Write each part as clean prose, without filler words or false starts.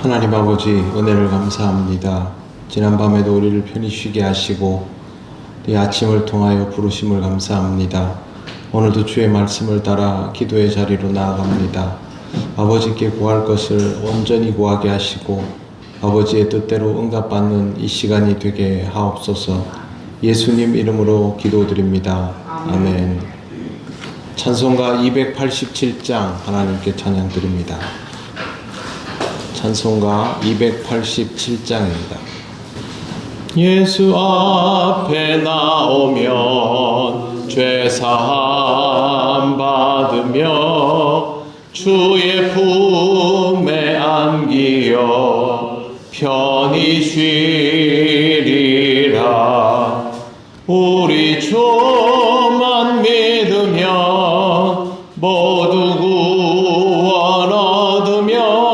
하나님 아버지, 은혜를 감사합니다. 지난밤에도 우리를 편히 쉬게 하시고 이 아침을 통하여 부르심을 감사합니다. 오늘도 주의 말씀을 따라 기도의 자리로 나아갑니다. 아버지께 구할 것을 온전히 구하게 하시고 아버지의 뜻대로 응답받는 이 시간이 되게 하옵소서. 예수님 이름으로 기도드립니다. 아멘. 찬송가 287장 하나님께 찬양드립니다. 찬송가 287장입니다. 예수 앞에 나오면 죄사함 받으며 주의 품에 안기어 편히 쉬리라. 우리 주만 믿으면 모두 구원 얻으며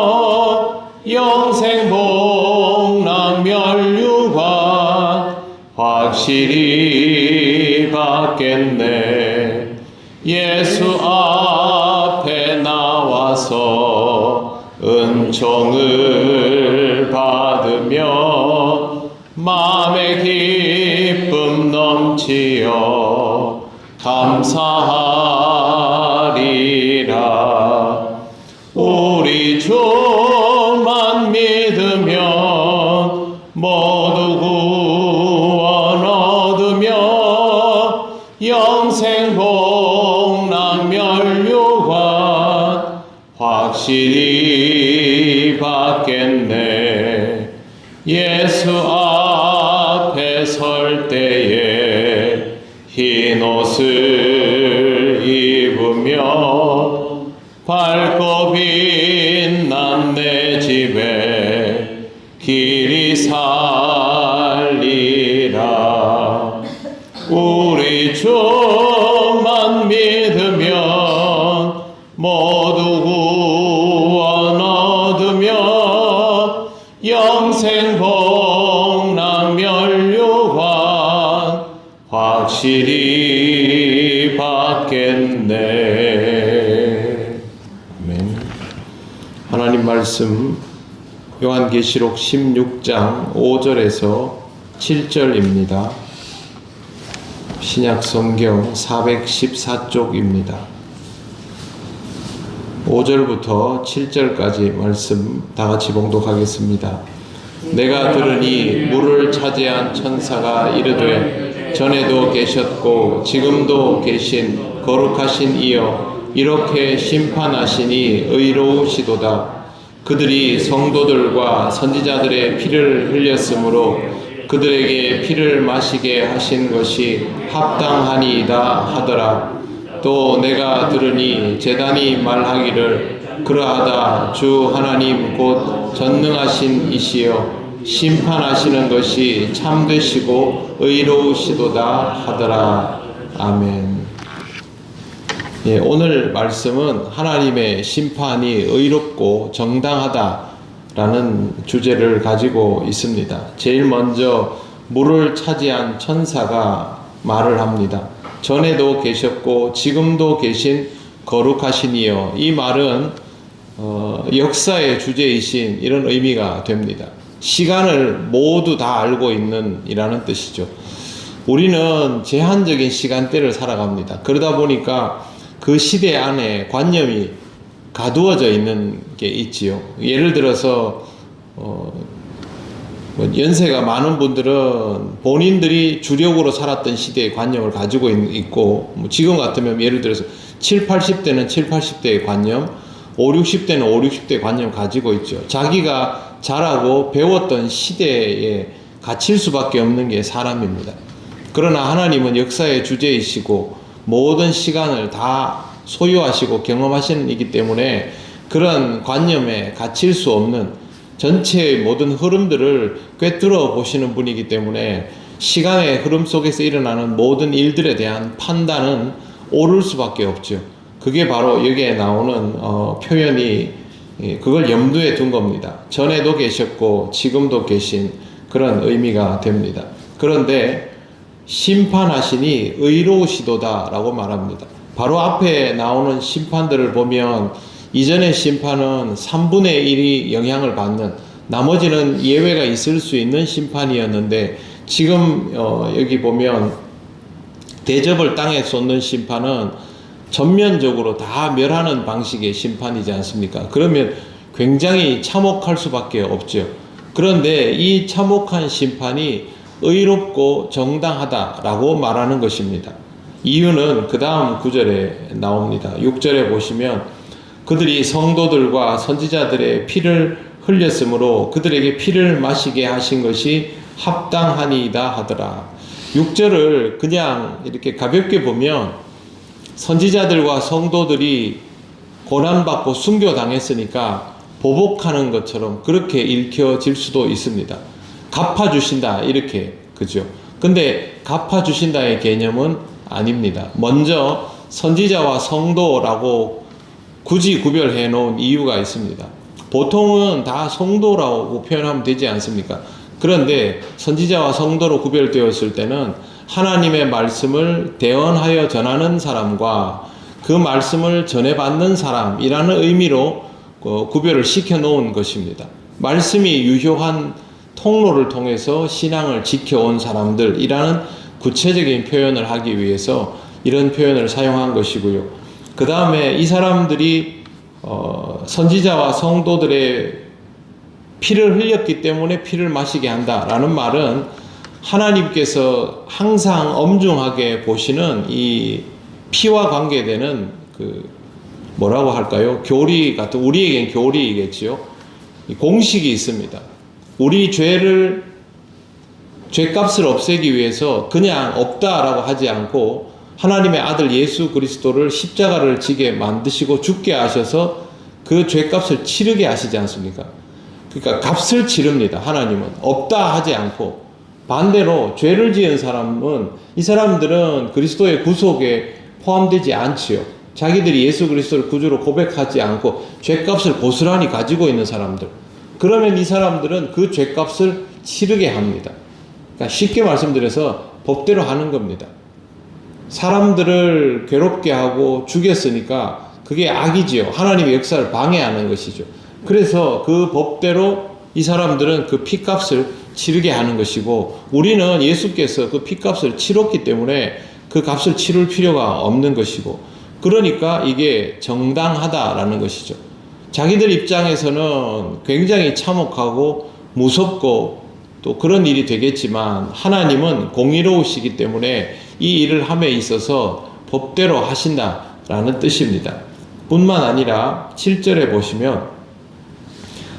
영생 복락 멸류관 확실히 받겠네. 예수 앞에 나와서 은총을 받으며 마음의 기쁨 넘치어 감사하리라. 우리 주만 믿으면 모두 구원 얻으며 영생 복락 멸류관 확실히 받겠네. 예수 앞에 설 때에 흰 옷을 입으며 밝고 빛난 내 집에 길이 살리라. 우리 주만 믿으면 모두 구원 얻으며 영생 복락 멸류관 확실히 받겠네. 아멘. 하나님 말씀 요한계시록 16장 5절에서 7절입니다. 신약성경 414쪽입니다. 5절부터 7절까지 말씀 다같이 봉독하겠습니다. 내가 들으니 물을 차지한 천사가 이르되 전에도 계셨고 지금도 계신 거룩하신 이여 이렇게 심판하시니 의로우시도다. 그들이 성도들과 선지자들의 피를 흘렸으므로 그들에게 피를 마시게 하신 것이 합당하니이다 하더라. 또 내가 들으니 제단이 말하기를 그러하다. 주 하나님 곧 전능하신 이시여 심판하시는 것이 참되시고 의로우시도다 하더라. 아멘. 예, 오늘 말씀은 하나님의 심판이 의롭고 정당하다라는 주제를 가지고 있습니다. 제일 먼저 물을 차지한 천사가 말을 합니다. 전에도 계셨고 지금도 계신 거룩하신 이여. 이 말은 역사의 주제이신 이런 의미가 됩니다. 시간을 모두 다 알고 있는 이라는 뜻이죠. 우리는 제한적인 시간대를 살아갑니다. 그러다 보니까 그 시대 안에 관념이 가두어져 있는 게 있지요. 예를 들어서 연세가 많은 분들은 본인들이 주력으로 살았던 시대의 관념을 가지고 있고 지금 같으면 예를 들어서 7, 80대는 7, 80대의 관념, 5, 60대는 5, 60대의 관념을 가지고 있죠. 자기가 자라고 배웠던 시대에 갇힐 수밖에 없는 게 사람입니다. 그러나 하나님은 역사의 주제이시고 모든 시간을 다 소유하시고 경험하시는 이기 때문에 그런 관념에 갇힐 수 없는 전체의 모든 흐름들을 꿰뚫어 보시는 분이기 때문에 시간의 흐름 속에서 일어나는 모든 일들에 대한 판단은 옳을 수밖에 없죠. 그게 바로 여기에 나오는 표현이 그걸 염두에 둔 겁니다. 전에도 계셨고 지금도 계신 그런 의미가 됩니다. 그런데 심판하시니 의로우시도다 라고 말합니다. 바로 앞에 나오는 심판들을 보면 이전의 심판은 3분의 1이 영향을 받는 나머지는 예외가 있을 수 있는 심판이었는데 지금 여기 보면 대접을 땅에 쏟는 심판은 전면적으로 다 멸하는 방식의 심판이지 않습니까? 그러면 굉장히 참혹할 수밖에 없죠. 그런데 이 참혹한 심판이 의롭고 정당하다라고 말하는 것입니다. 이유는 그 다음 구절에 나옵니다. 6절에 보시면 그들이 성도들과 선지자들의 피를 흘렸으므로 그들에게 피를 마시게 하신 것이 합당하니이다 하더라. 6절을 그냥 이렇게 가볍게 보면 선지자들과 성도들이 고난받고 순교당했으니까 보복하는 것처럼 그렇게 읽혀질 수도 있습니다. 갚아주신다 이렇게, 그죠? 근데 갚아주신다의 개념은 아닙니다. 먼저 선지자와 성도라고 굳이 구별해 놓은 이유가 있습니다. 보통은 다 성도라고 표현하면 되지 않습니까? 그런데 선지자와 성도로 구별되었을 때는 하나님의 말씀을 대언하여 전하는 사람과 그 말씀을 전해받는 사람이라는 의미로 구별을 시켜 놓은 것입니다. 말씀이 유효한 통로를 통해서 신앙을 지켜온 사람들이라는 구체적인 표현을 하기 위해서 이런 표현을 사용한 것이고요. 그 다음에 이 사람들이 선지자와 성도들의 피를 흘렸기 때문에 피를 마시게 한다라는 말은 하나님께서 항상 엄중하게 보시는 이 피와 관계되는 뭐라고 할까요? 교리 같은, 우리에겐 교리이겠지요. 공식이 있습니다. 우리 죄값을 없애기 위해서 그냥 없다라고 하지 않고 하나님의 아들 예수 그리스도를 십자가를 지게 만드시고 죽게 하셔서 그 죄값을 치르게 하시지 않습니까? 그러니까 값을 치릅니다. 하나님은 없다 하지 않고, 반대로 죄를 지은 사람은, 이 사람들은 그리스도의 구속에 포함되지 않지요. 자기들이 예수 그리스도를 구주로 고백하지 않고 죄값을 고스란히 가지고 있는 사람들, 그러면 이 사람들은 그 죄값을 치르게 합니다. 그러니까 쉽게 말씀드려서 법대로 하는 겁니다. 사람들을 괴롭게 하고 죽였으니까 그게 악이지요. 하나님의 역사를 방해하는 것이죠. 그래서 그 법대로 이 사람들은 그 피값을 치르게 하는 것이고, 우리는 예수께서 그 피값을 치렀기 때문에 그 값을 치를 필요가 없는 것이고, 그러니까 이게 정당하다라는 것이죠. 자기들 입장에서는 굉장히 참혹하고 무섭고 또 그런 일이 되겠지만 하나님은 공의로우시기 때문에 이 일을 함에 있어서 법대로 하신다라는 뜻입니다. 뿐만 아니라 7절에 보시면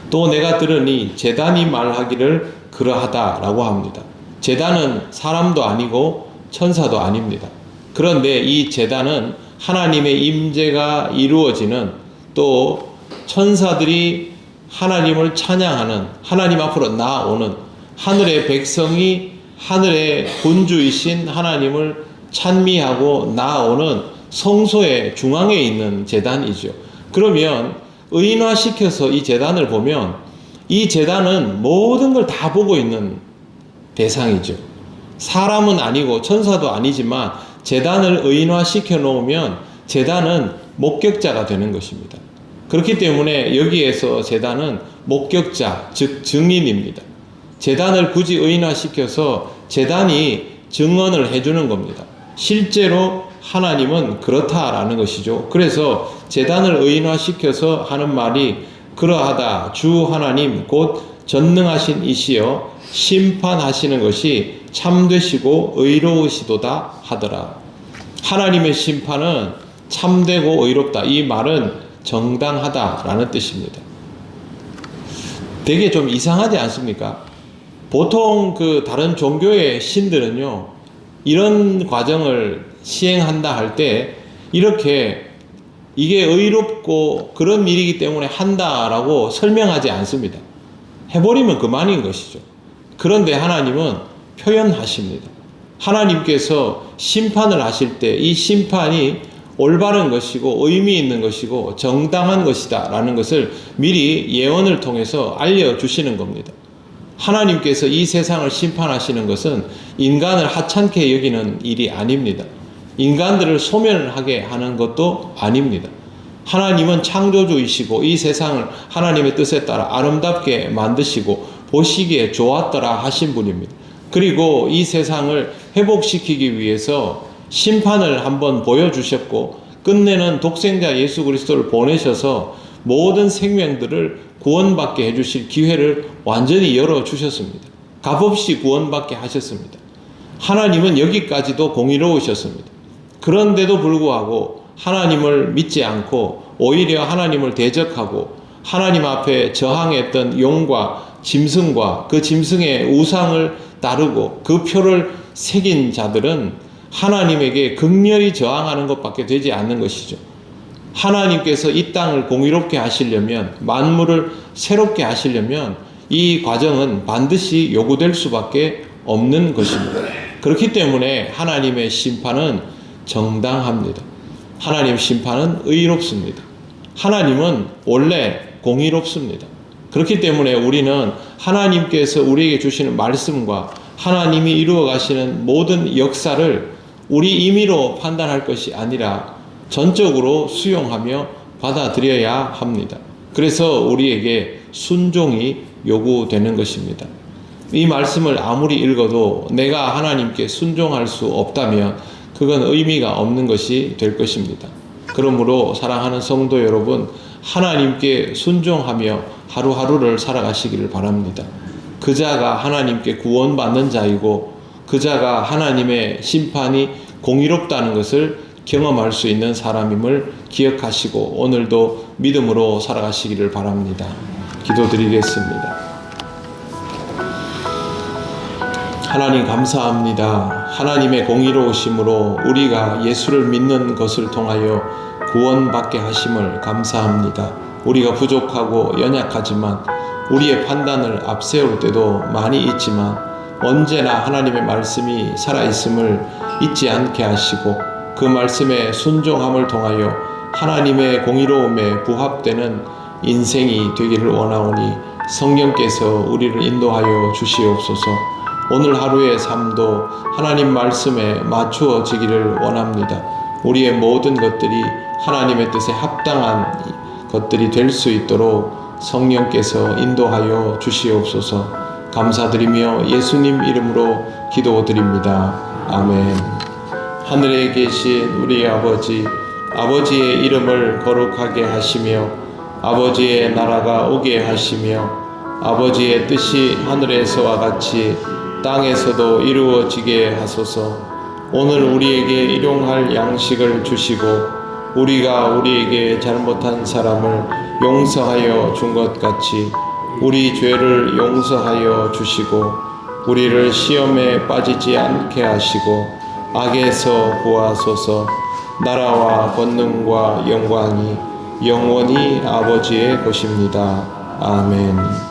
또 내가 들으니 제단이 말하기를 그러하다라고 합니다. 제단은 사람도 아니고 천사도 아닙니다. 그런데 이 제단은 하나님의 임재가 이루어지는, 또 천사들이 하나님을 찬양하는, 하나님 앞으로 나아오는, 하늘의 백성이 하늘의 군주이신 하나님을 찬미하고 나아오는 성소의 중앙에 있는 제단이죠. 그러면 의인화시켜서 이 제단을 보면 이 제단은 모든 걸 다 보고 있는 대상이죠. 사람은 아니고 천사도 아니지만 제단을 의인화시켜 놓으면 제단은 목격자가 되는 것입니다. 그렇기 때문에 여기에서 제단은 목격자, 즉 증인입니다. 제단을 굳이 의인화시켜서 제단이 증언을 해주는 겁니다. 실제로 하나님은 그렇다라는 것이죠. 그래서 제단을 의인화시켜서 하는 말이 그러하다. 주 하나님 곧 전능하신 이시여 심판하시는 것이 참되시고 의로우시도다 하더라. 하나님의 심판은 참되고 의롭다. 이 말은 정당하다라는 뜻입니다. 되게 좀 이상하지 않습니까? 보통 다른 종교의 신들은요, 이런 과정을 시행한다 할 때 이렇게 이게 의롭고 그런 일이기 때문에 한다라고 설명하지 않습니다. 해버리면 그만인 것이죠. 그런데 하나님은 표현하십니다. 하나님께서 심판을 하실 때 이 심판이 올바른 것이고 의미 있는 것이고 정당한 것이다 라는 것을 미리 예언을 통해서 알려주시는 겁니다. 하나님께서 이 세상을 심판하시는 것은 인간을 하찮게 여기는 일이 아닙니다. 인간들을 소멸하게 하는 것도 아닙니다. 하나님은 창조주이시고 이 세상을 하나님의 뜻에 따라 아름답게 만드시고 보시기에 좋았더라 하신 분입니다. 그리고 이 세상을 회복시키기 위해서 심판을 한번 보여주셨고 끝내는 독생자 예수 그리스도를 보내셔서 모든 생명들을 구원받게 해주실 기회를 완전히 열어주셨습니다. 값없이 구원받게 하셨습니다. 하나님은 여기까지도 공의로우셨습니다. 그런데도 불구하고 하나님을 믿지 않고 오히려 하나님을 대적하고 하나님 앞에 저항했던 용과 짐승과 그 짐승의 우상을 따르고 그 표를 새긴 자들은 하나님에게 극렬히 저항하는 것밖에 되지 않는 것이죠. 하나님께서 이 땅을 공의롭게 하시려면, 만물을 새롭게 하시려면 이 과정은 반드시 요구될 수밖에 없는 것입니다. 그렇기 때문에 하나님의 심판은 정당합니다. 하나님의 심판은 의롭습니다. 하나님은 원래 공의롭습니다. 그렇기 때문에 우리는 하나님께서 우리에게 주시는 말씀과 하나님이 이루어 가시는 모든 역사를 우리 임의로 판단할 것이 아니라 전적으로 수용하며 받아들여야 합니다. 그래서 우리에게 순종이 요구되는 것입니다. 이 말씀을 아무리 읽어도 내가 하나님께 순종할 수 없다면 그건 의미가 없는 것이 될 것입니다. 그러므로 사랑하는 성도 여러분, 하나님께 순종하며 하루하루를 살아가시기를 바랍니다. 그 자가 하나님께 구원받는 자이고 그 자가 하나님의 심판이 공의롭다는 것을 경험할 수 있는 사람임을 기억하시고 오늘도 믿음으로 살아가시기를 바랍니다. 기도드리겠습니다. 하나님 감사합니다. 하나님의 공의로우심으로 우리가 예수를 믿는 것을 통하여 구원받게 하심을 감사합니다. 우리가 부족하고 연약하지만 우리의 판단을 앞세울 때도 많이 있지만 언제나 하나님의 말씀이 살아있음을 잊지 않게 하시고 그 말씀에 순종함을 통하여 하나님의 공의로움에 부합되는 인생이 되기를 원하오니 성령께서 우리를 인도하여 주시옵소서. 오늘 하루의 삶도 하나님 말씀에 맞추어지기를 원합니다. 우리의 모든 것들이 하나님의 뜻에 합당한 것들이 될 수 있도록 성령께서 인도하여 주시옵소서. 감사드리며 예수님 이름으로 기도드립니다. 아멘. 하늘에 계신 우리 아버지의 이름을 거룩하게 하시며 아버지의 나라가 오게 하시며 아버지의 뜻이 하늘에서와 같이 땅에서도 이루어지게 하소서. 오늘 우리에게 일용할 양식을 주시고 우리가 우리에게 잘못한 사람을 용서하여 준 것 같이 우리 죄를 용서하여 주시고 우리를 시험에 빠지지 않게 하시고 악에서 구하소서. 나라와 권능과 영광이 영원히 아버지의 것입니다. 아멘.